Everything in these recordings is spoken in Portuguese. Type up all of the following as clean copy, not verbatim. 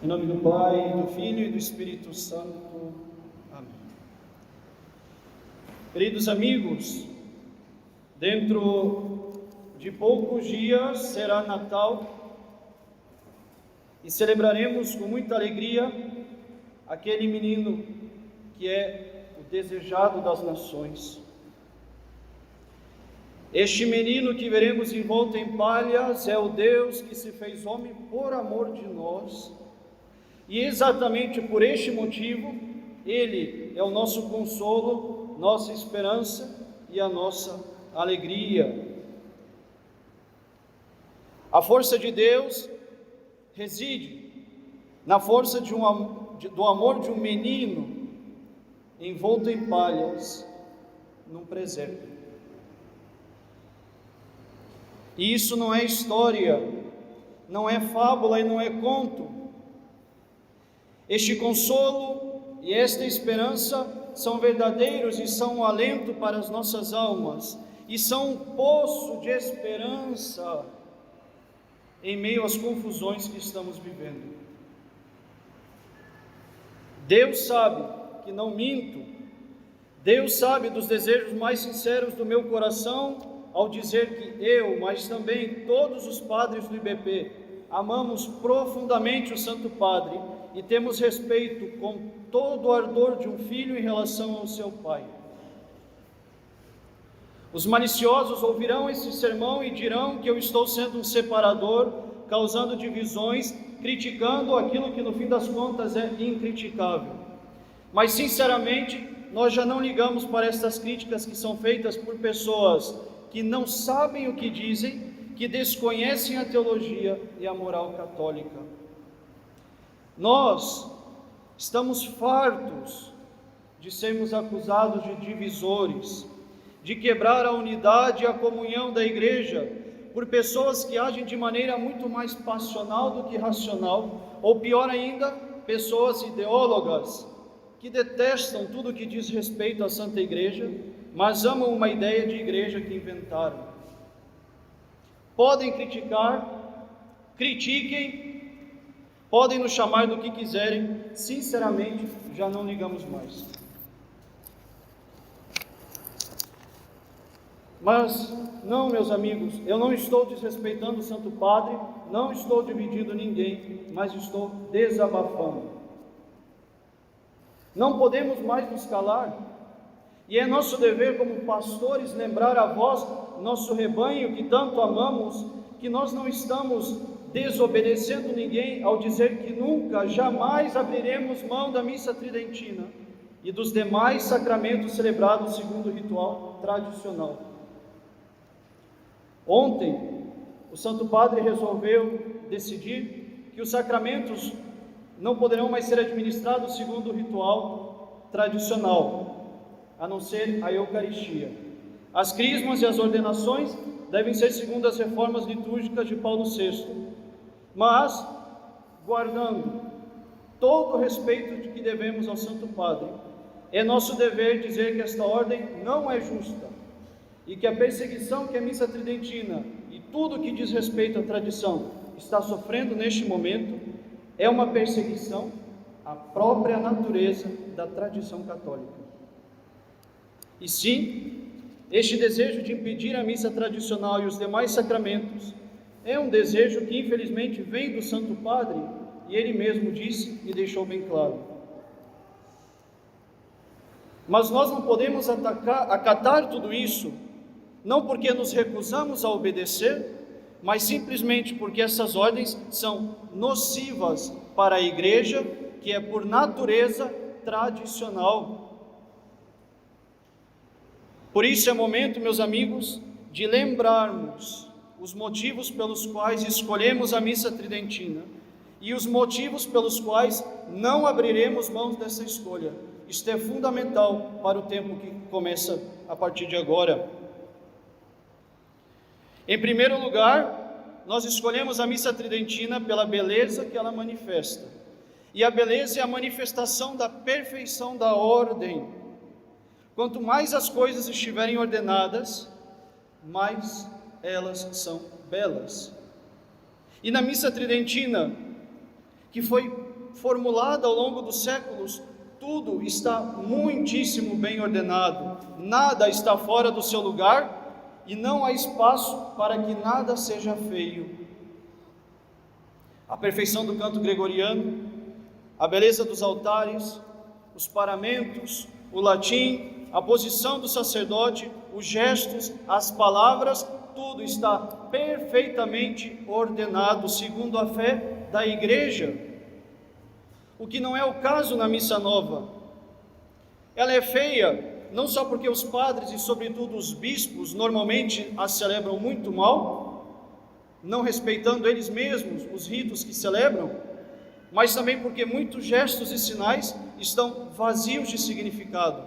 Em nome do Pai, do Filho e do Espírito Santo. Amém. Queridos amigos, dentro de poucos dias será Natal e celebraremos com muita alegria aquele menino que é o desejado das nações. Este menino que veremos envolto em palhas é o Deus que se fez homem por amor de nós. E exatamente por este motivo, Ele é o nosso consolo, nossa esperança e a nossa alegria. A força de Deus reside na força do amor de um menino envolto em palhas num presépio. E isso não é história, não é fábula e não é conto. Este consolo e esta esperança são verdadeiros e são um alento para as nossas almas, e são um poço de esperança em meio às confusões que estamos vivendo. Deus sabe que não minto, Deus sabe dos desejos mais sinceros do meu coração, ao dizer que eu, mas também todos os padres do IBP, amamos profundamente o Santo Padre e temos respeito com todo o ardor de um filho em relação ao seu pai. Os maliciosos ouvirão esse sermão e dirão que eu estou sendo um separador, causando divisões, criticando aquilo que no fim das contas é incriticável. Mas sinceramente, nós já não ligamos para estas críticas que são feitas por pessoas que não sabem o que dizem, que desconhecem a teologia e a moral católica. Nós estamos fartos de sermos acusados de divisores, de quebrar a unidade e a comunhão da igreja por pessoas que agem de maneira muito mais passional do que racional, ou pior ainda, pessoas ideólogas que detestam tudo que diz respeito à Santa Igreja, mas amam uma ideia de igreja que inventaram. Podem criticar, critiquem, podem nos chamar do que quiserem, sinceramente, já não ligamos mais. Mas não, meus amigos, eu não estou desrespeitando o Santo Padre, não estou dividindo ninguém, mas estou desabafando. Não podemos mais nos calar, e é nosso dever como pastores lembrar a vós, nosso rebanho que tanto amamos, que nós não estamos desobedecendo ninguém ao dizer que nunca, jamais abriremos mão da missa tridentina e dos demais sacramentos celebrados segundo o ritual tradicional. Ontem, o Santo Padre resolveu decidir que os sacramentos não poderão mais ser administrados segundo o ritual tradicional, a não ser a Eucaristia. As crismas e as ordenações devem ser segundo as reformas litúrgicas de Paulo VI, mas guardando todo o respeito de que devemos ao Santo Padre, é nosso dever dizer que esta ordem não é justa e que a perseguição que a missa tridentina e tudo que diz respeito à tradição está sofrendo neste momento é uma perseguição à própria natureza da tradição católica. E sim, este desejo de impedir a missa tradicional e os demais sacramentos é um desejo que infelizmente vem do Santo Padre, e ele mesmo disse e deixou bem claro. Mas nós não podemos acatar tudo isso, não porque nos recusamos a obedecer, mas simplesmente porque essas ordens são nocivas para a igreja, que é por natureza tradicional. Por isso é momento, meus amigos, de lembrarmos os motivos pelos quais escolhemos a missa tridentina e os motivos pelos quais não abriremos mãos dessa escolha. Isto é fundamental para o tempo que começa a partir de agora. Em primeiro lugar, nós escolhemos a missa tridentina pela beleza que ela manifesta. E a beleza é a manifestação da perfeição da ordem. Quanto mais as coisas estiverem ordenadas, mais elas são belas. E na missa tridentina, que foi formulada ao longo dos séculos, tudo está muitíssimo bem ordenado, nada está fora do seu lugar e não há espaço para que nada seja feio. A perfeição do canto gregoriano, a beleza dos altares, os paramentos, o latim, a posição do sacerdote, os gestos, as palavras, tudo está perfeitamente ordenado segundo a fé da igreja. O que não é o caso na missa nova. Ela é feia, não só porque os padres e sobretudo os bispos normalmente a celebram muito mal, não respeitando eles mesmos os ritos que celebram, mas também porque muitos gestos e sinais estão vazios de significado.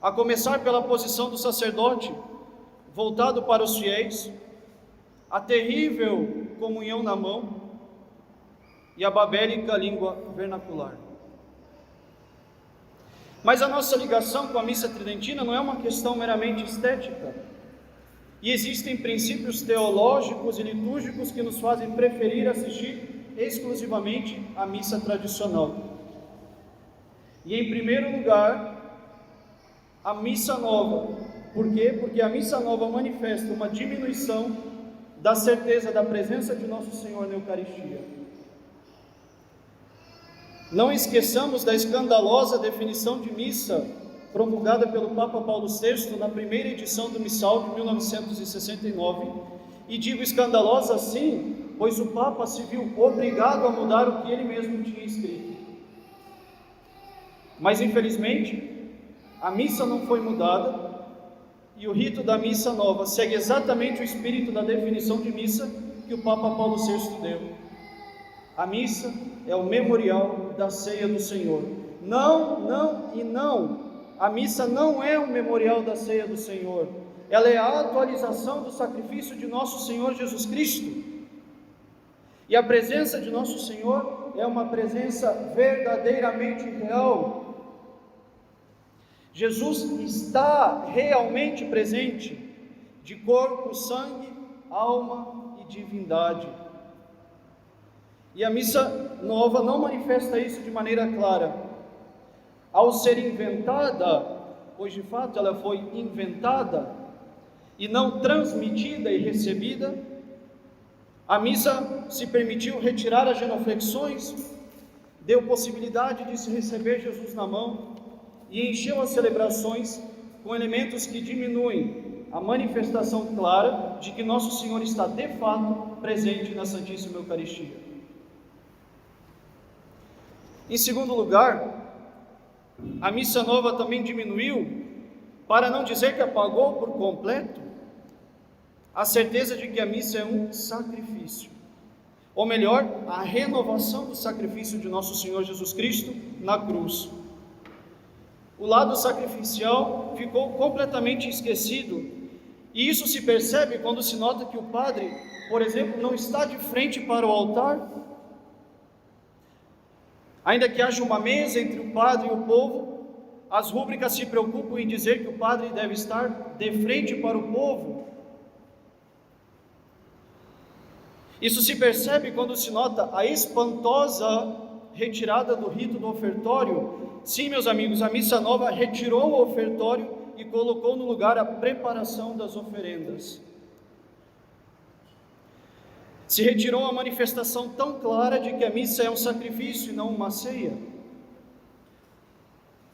A começar pela posição do sacerdote, voltado para os fiéis, a terrível comunhão na mão e a babélica língua vernacular. Mas a nossa ligação com a missa tridentina não é uma questão meramente estética, e existem princípios teológicos e litúrgicos que nos fazem preferir assistir exclusivamente à missa tradicional. E em primeiro lugar, a missa nova. Por quê? Porque a missa nova manifesta uma diminuição da certeza da presença de Nosso Senhor na Eucaristia. Não esqueçamos da escandalosa definição de missa promulgada pelo Papa Paulo VI na primeira edição do Missal de 1969, e digo escandalosa sim, pois o Papa se viu obrigado a mudar o que ele mesmo tinha escrito. Mas infelizmente, a missa não foi mudada, e o rito da missa nova segue exatamente o espírito da definição de missa que o Papa Paulo VI deu. A missa é o memorial da ceia do Senhor. Não, não e não. A missa não é um memorial da ceia do Senhor. Ela é a atualização do sacrifício de nosso Senhor Jesus Cristo. E a presença de nosso Senhor é uma presença verdadeiramente real. Jesus está realmente presente, de corpo, sangue, alma e divindade. E a missa nova não manifesta isso de maneira clara. Ao ser inventada, pois de fato ela foi inventada e não transmitida e recebida, a missa se permitiu retirar as genuflexões, deu possibilidade de se receber Jesus na mão e encheu as celebrações com elementos que diminuem a manifestação clara de que Nosso Senhor está de fato presente na Santíssima Eucaristia. Em segundo lugar, a missa nova também diminuiu, para não dizer que apagou por completo, a certeza de que a missa é um sacrifício, ou melhor, a renovação do sacrifício de nosso Senhor Jesus Cristo na cruz. O lado sacrificial ficou completamente esquecido, e isso se percebe quando se nota que o padre, por exemplo, não está de frente para o altar. Ainda que haja uma mesa entre o padre e o povo, as rúbricas se preocupam em dizer que o padre deve estar de frente para o povo. Isso se percebe quando se nota a espantosa retirada do rito do ofertório. Sim, meus amigos, a missa nova retirou o ofertório e colocou no lugar a preparação das oferendas. Se retirou a manifestação tão clara de que a missa é um sacrifício e não uma ceia.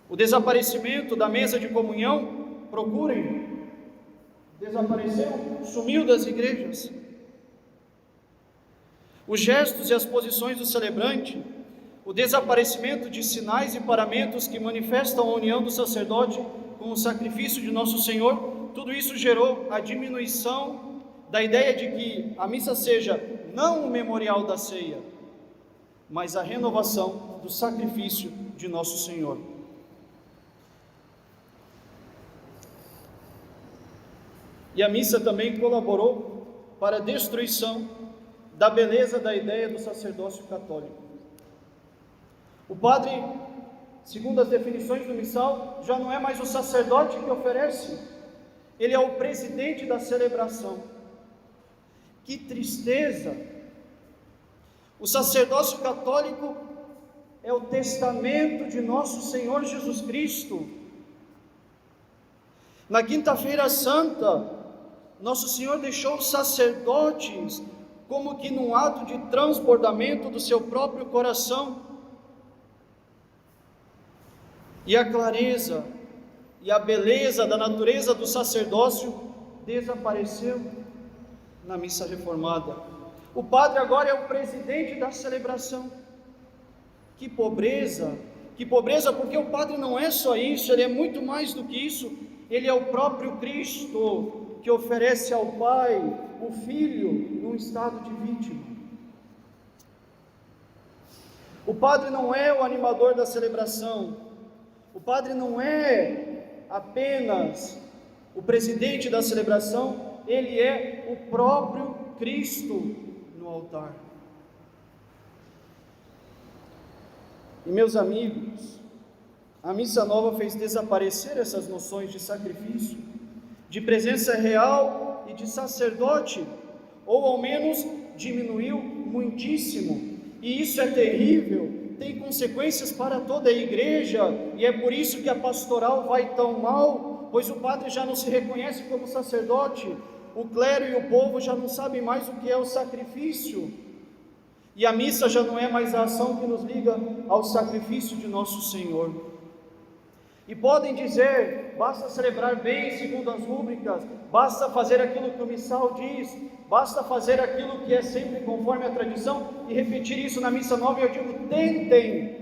O desaparecimento da mesa de comunhão, procurem, desapareceu, sumiu das igrejas. Os gestos e as posições do celebrante, o desaparecimento de sinais e paramentos que manifestam a união do sacerdote com o sacrifício de nosso Senhor, tudo isso gerou a diminuição da ideia de que a missa seja não o memorial da ceia, mas a renovação do sacrifício de nosso Senhor. E a missa também colaborou para a destruição da beleza da ideia do sacerdócio católico. O padre, segundo as definições do missal, já não é mais o sacerdote que oferece, ele é o presidente da celebração. Que tristeza! O sacerdócio católico é o testamento de nosso Senhor Jesus Cristo. Na quinta-feira santa, nosso Senhor deixou os sacerdotes como que num ato de transbordamento do seu próprio coração. E a clareza e a beleza da natureza do sacerdócio desapareceu na missa reformada. O padre agora é o presidente da celebração. Que pobreza, porque o padre não é só isso, ele é muito mais do que isso. Ele é o próprio Cristo que oferece ao Pai o Filho num estado de vítima. O padre não é o animador da celebração, o padre não é apenas o presidente da celebração, ele é o próprio Cristo no altar. E meus amigos, a Missa Nova fez desaparecer essas noções de sacrifício, de presença real e de sacerdote, ou ao menos diminuiu muitíssimo, e isso é terrível, tem consequências para toda a igreja, e é por isso que a pastoral vai tão mal, pois o padre já não se reconhece como sacerdote, o clero e o povo já não sabem mais o que é o sacrifício, e a missa já não é mais a ação que nos liga ao sacrifício de nosso Senhor. E podem dizer, basta celebrar bem segundo as rúbricas, basta fazer aquilo que o missal diz, basta fazer aquilo que é sempre conforme a tradição, e repetir isso na missa nova. E eu digo, tentem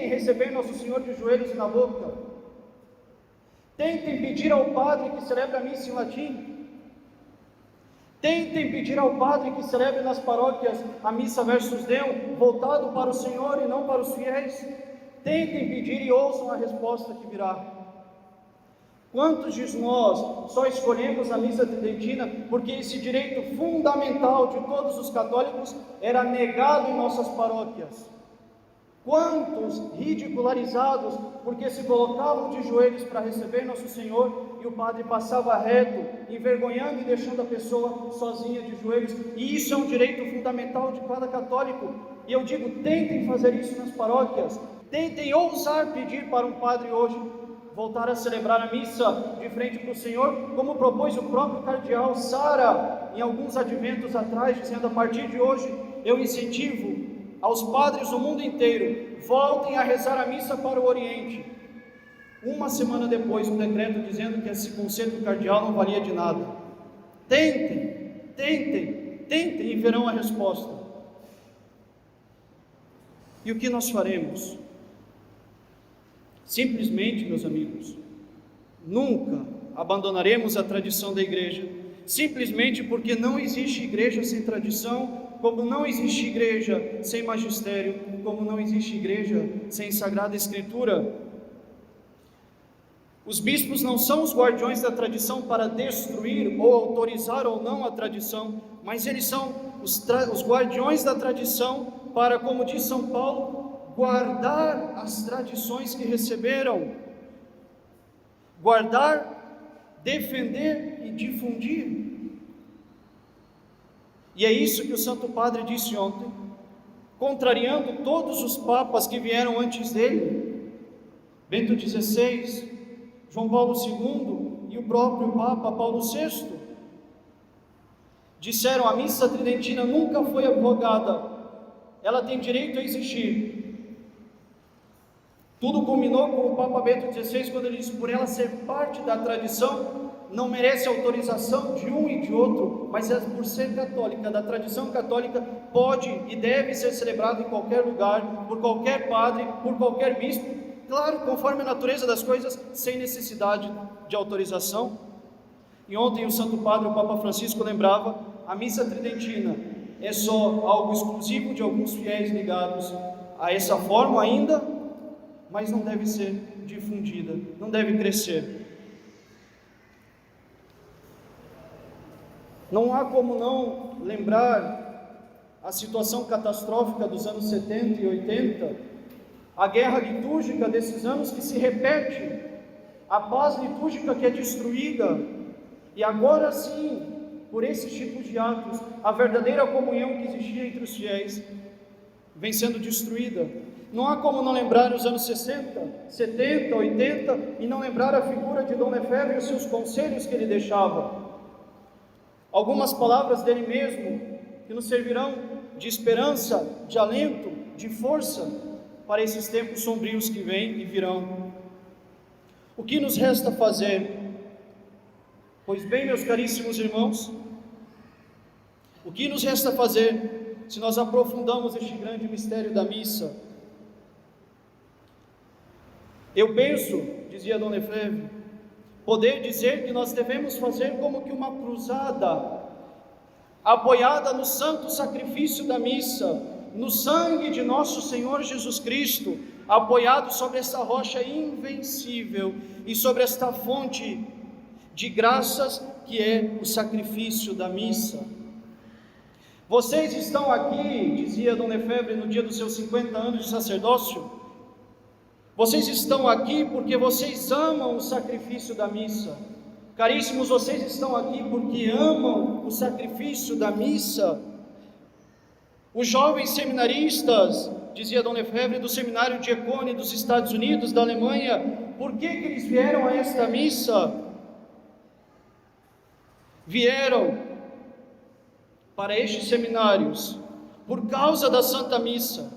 receber nosso Senhor de joelhos e na boca, tentem pedir ao padre que celebra a missa em latim, tentem pedir ao padre que celebre nas paróquias a missa versus Deum, voltado para o Senhor e não para os fiéis. Tentem pedir e ouçam a resposta que virá. Quantos de nós só escolhemos a missa tridentina porque esse direito fundamental de todos os católicos era negado em nossas paróquias? Quantos ridicularizados porque se colocavam de joelhos para receber nosso Senhor e o padre passava reto, envergonhando e deixando a pessoa sozinha de joelhos? E isso é um direito fundamental de cada católico. E eu digo, tentem fazer isso nas paróquias, tentem ousar pedir para um padre hoje voltar a celebrar a missa de frente para o Senhor, como propôs o próprio cardeal Sara em alguns adventos atrás, dizendo: a partir de hoje eu incentivo aos padres do mundo inteiro, voltem a rezar a missa para o Oriente. Uma semana depois, um decreto dizendo que esse conselho do cardeal não valia de nada. Tentem e verão a resposta. E o que nós faremos? Simplesmente, meus amigos, nunca abandonaremos a tradição da igreja, simplesmente porque não existe igreja sem tradição, como não existe igreja sem magistério, como não existe igreja sem Sagrada Escritura. Os bispos não são os guardiões da tradição para destruir ou autorizar ou não a tradição, mas eles são os guardiões da tradição para, como diz São Paulo, guardar as tradições que receberam, guardar, defender e difundir. E é isso que o Santo Padre disse ontem, contrariando todos os papas que vieram antes dele, Bento XVI, João Paulo II e o próprio Papa Paulo VI. Disseram: a missa tridentina nunca foi abrogada, ela tem direito a existir. Tudo culminou com o Papa Bento XVI, quando ele disse: por ela ser parte da tradição, não merece autorização de um e de outro, mas por ser católica, da tradição católica, pode e deve ser celebrado em qualquer lugar, por qualquer padre, por qualquer bispo, claro, conforme a natureza das coisas, sem necessidade de autorização. E ontem o Santo Padre, o Papa Francisco, lembrava: a missa tridentina é só algo exclusivo de alguns fiéis ligados a essa forma ainda, mas não deve ser difundida, não deve crescer. Não há como não lembrar a situação catastrófica dos anos 70 e 80, a guerra litúrgica desses anos que se repete, a paz litúrgica que é destruída, e agora sim, por esses tipos de atos, a verdadeira comunhão que existia entre os fiéis vem sendo destruída. Não há como não lembrar os anos 60, 70, 80 e não lembrar a figura de Dom Lefebvre e os seus conselhos que ele deixava. Algumas palavras dele mesmo que nos servirão de esperança, de alento, de força para esses tempos sombrios que vêm e virão. O que nos resta fazer? Pois bem, meus caríssimos irmãos, o que nos resta fazer se nós aprofundamos este grande mistério da missa? Eu penso, dizia Dom Lefebvre, poder dizer que nós devemos fazer como que uma cruzada, apoiada no santo sacrifício da missa, no sangue de nosso Senhor Jesus Cristo, apoiado sobre essa rocha invencível e sobre esta fonte de graças que é o sacrifício da missa. Vocês estão aqui, dizia Dom Lefebvre no dia dos seus 50 anos de sacerdócio, vocês estão aqui porque vocês amam o sacrifício da missa. Caríssimos, vocês estão aqui porque amam o sacrifício da missa. Os jovens seminaristas, dizia Dom Lefebvre, do seminário de Econe dos Estados Unidos, da Alemanha, por que eles vieram a esta missa? Vieram para estes seminários por causa da Santa Missa,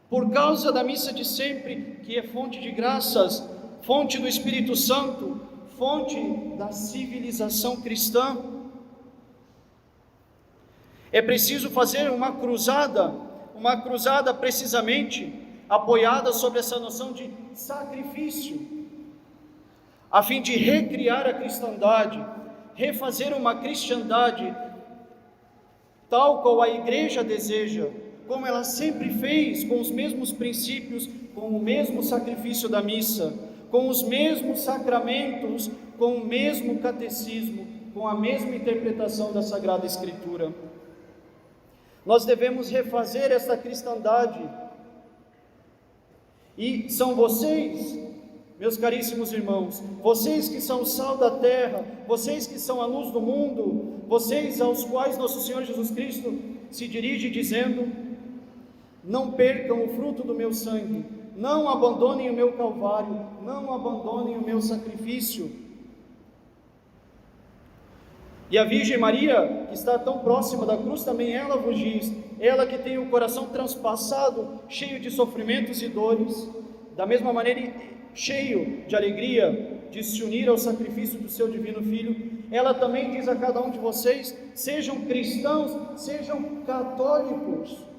por causa da missa de sempre, que é fonte de graças, fonte do Espírito Santo, fonte da civilização cristã. É preciso fazer uma cruzada precisamente apoiada sobre essa noção de sacrifício, a fim de recriar a cristandade, refazer uma cristandade tal qual a Igreja deseja, como ela sempre fez, com os mesmos princípios, com o mesmo sacrifício da missa, com os mesmos sacramentos, com o mesmo catecismo, com a mesma interpretação da Sagrada Escritura. Nós devemos refazer essa cristandade, e são vocês, meus caríssimos irmãos, vocês que são o sal da terra, vocês que são a luz do mundo, vocês aos quais nosso Senhor Jesus Cristo se dirige dizendo: não percam o fruto do meu sangue, não abandonem o meu calvário, não abandonem o meu sacrifício. E a Virgem Maria, que está tão próxima da cruz, também ela vos diz, ela que tem o coração transpassado, cheio de sofrimentos e dores, da mesma maneira cheio de alegria de se unir ao sacrifício do seu divino Filho, ela também diz a cada um de vocês: sejam cristãos, sejam católicos.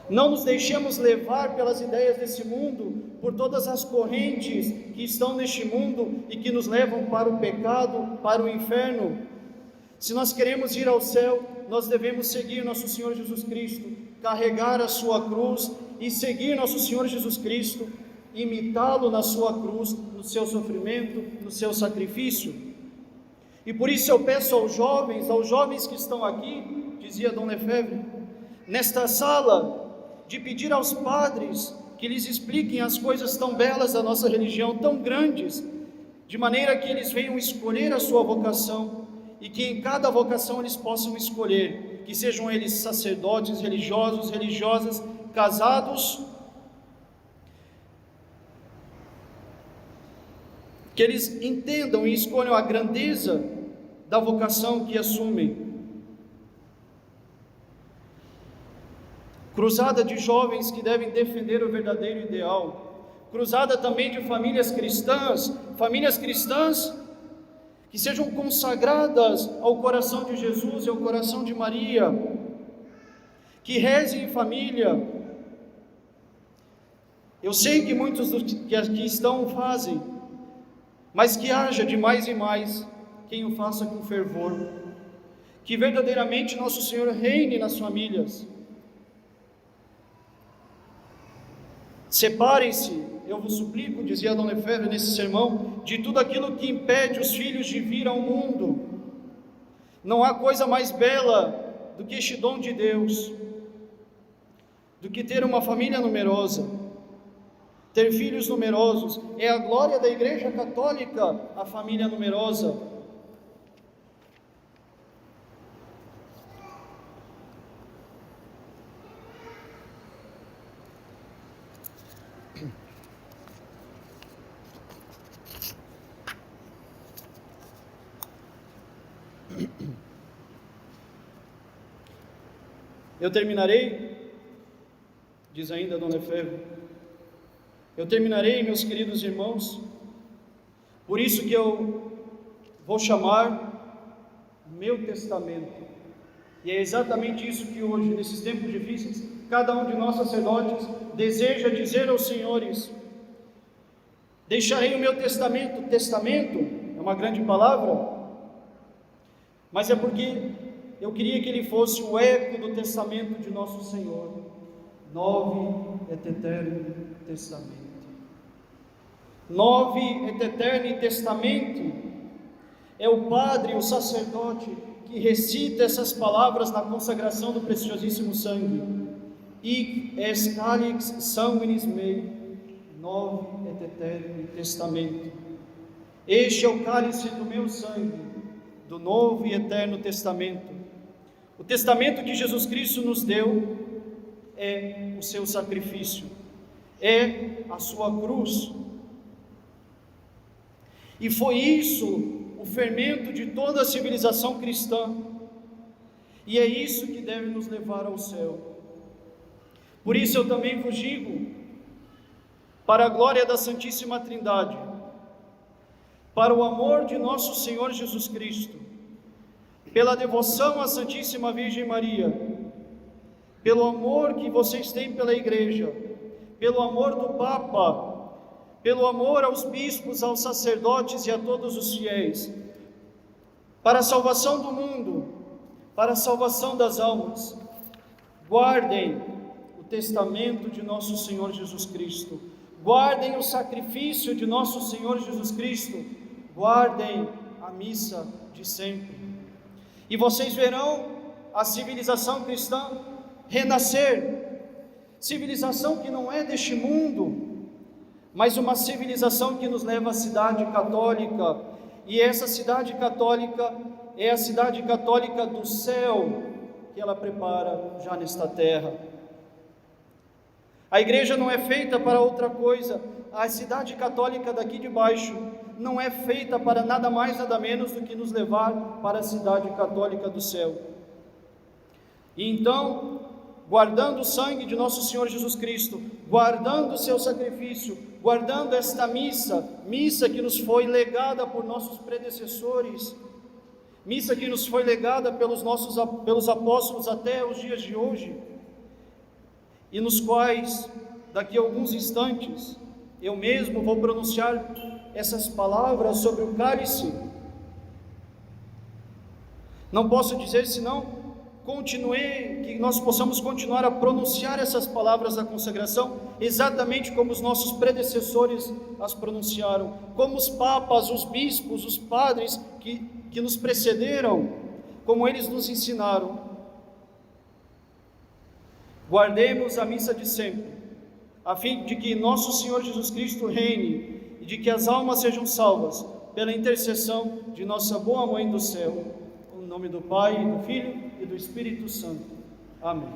Não nos deixemos levar pelas ideias desse mundo, por todas as correntes que estão neste mundo e que nos levam para o pecado, para o inferno. Se nós queremos ir ao céu, nós devemos seguir nosso Senhor Jesus Cristo, carregar a sua cruz e seguir nosso Senhor Jesus Cristo, imitá-lo na sua cruz, no seu sofrimento, no seu sacrifício. E por isso eu peço aos jovens que estão aqui, dizia Dom Lefebvre, nesta sala, de pedir aos padres que lhes expliquem as coisas tão belas da nossa religião, tão grandes, de maneira que eles venham escolher a sua vocação, e que em cada vocação eles possam escolher, que sejam eles sacerdotes, religiosos, religiosas, casados, que eles entendam e escolham a grandeza da vocação que assumem. Cruzada de jovens que devem defender o verdadeiro ideal, cruzada também de famílias cristãs que sejam consagradas ao coração de Jesus e ao coração de Maria, que rezem em família. Eu sei que muitos dos que aqui estão fazem, mas que haja de mais e mais quem o faça com fervor, que verdadeiramente nosso Senhor reine nas famílias. Separem-se, eu vos suplico, dizia Dom Lefebvre nesse sermão, de tudo aquilo que impede os filhos de vir ao mundo. Não há coisa mais bela do que este dom de Deus, do que ter uma família numerosa, ter filhos numerosos. É a glória da Igreja Católica, a família numerosa. Eu terminarei, diz ainda Dom Lefebvre, eu terminarei, meus queridos irmãos, por isso que eu vou chamar meu testamento. E é exatamente isso que hoje, nesses tempos difíceis, cada um de nós sacerdotes deseja dizer aos senhores: deixarei o meu testamento. Testamento é uma grande palavra, mas é porque eu queria que ele fosse o eco do testamento de nosso Senhor. Novi et aeterni testamento. Novi et aeterni testamento é o padre, o sacerdote, que recita essas palavras na consagração do preciosíssimo sangue. Hic est calix sanguinis mei, novi et aeterni testamento. Este é o cálice do meu sangue, do novo e eterno testamento. O testamento que Jesus Cristo nos deu é o seu sacrifício, é a sua cruz. E foi isso o fermento de toda a civilização cristã, e é isso que deve nos levar ao céu. Por isso eu também vos digo, para a glória da Santíssima Trindade, para o amor de nosso Senhor Jesus Cristo, pela devoção à Santíssima Virgem Maria, pelo amor que vocês têm pela Igreja, pelo amor do Papa, pelo amor aos bispos, aos sacerdotes e a todos os fiéis, para a salvação do mundo, para a salvação das almas, guardem o testamento de nosso Senhor Jesus Cristo, guardem o sacrifício de nosso Senhor Jesus Cristo, guardem a missa de sempre. E vocês verão a civilização cristã renascer, civilização que não é deste mundo, mas uma civilização que nos leva à cidade católica, e essa cidade católica é a cidade católica do céu, que ela prepara já nesta terra. A igreja não é feita para outra coisa, a cidade católica daqui de baixo não é feita para nada mais, nada menos do que nos levar para a cidade católica do céu. E então, guardando o sangue de nosso Senhor Jesus Cristo, guardando o seu sacrifício, guardando esta missa que nos foi legada por nossos predecessores, missa que nos foi legada pelos apóstolos até os dias de hoje, e nos quais, daqui a alguns instantes, eu mesmo vou pronunciar essas palavras sobre o cálice. Não posso dizer senão que nós possamos continuar a pronunciar essas palavras da consagração, exatamente como os nossos predecessores as pronunciaram, como os papas, os bispos, os padres que nos precederam, como eles nos ensinaram. Guardemos a missa de sempre, a fim de que nosso Senhor Jesus Cristo reine e de que as almas sejam salvas pela intercessão de nossa boa Mãe do céu. Em nome do Pai, do Filho e do Espírito Santo. Amém.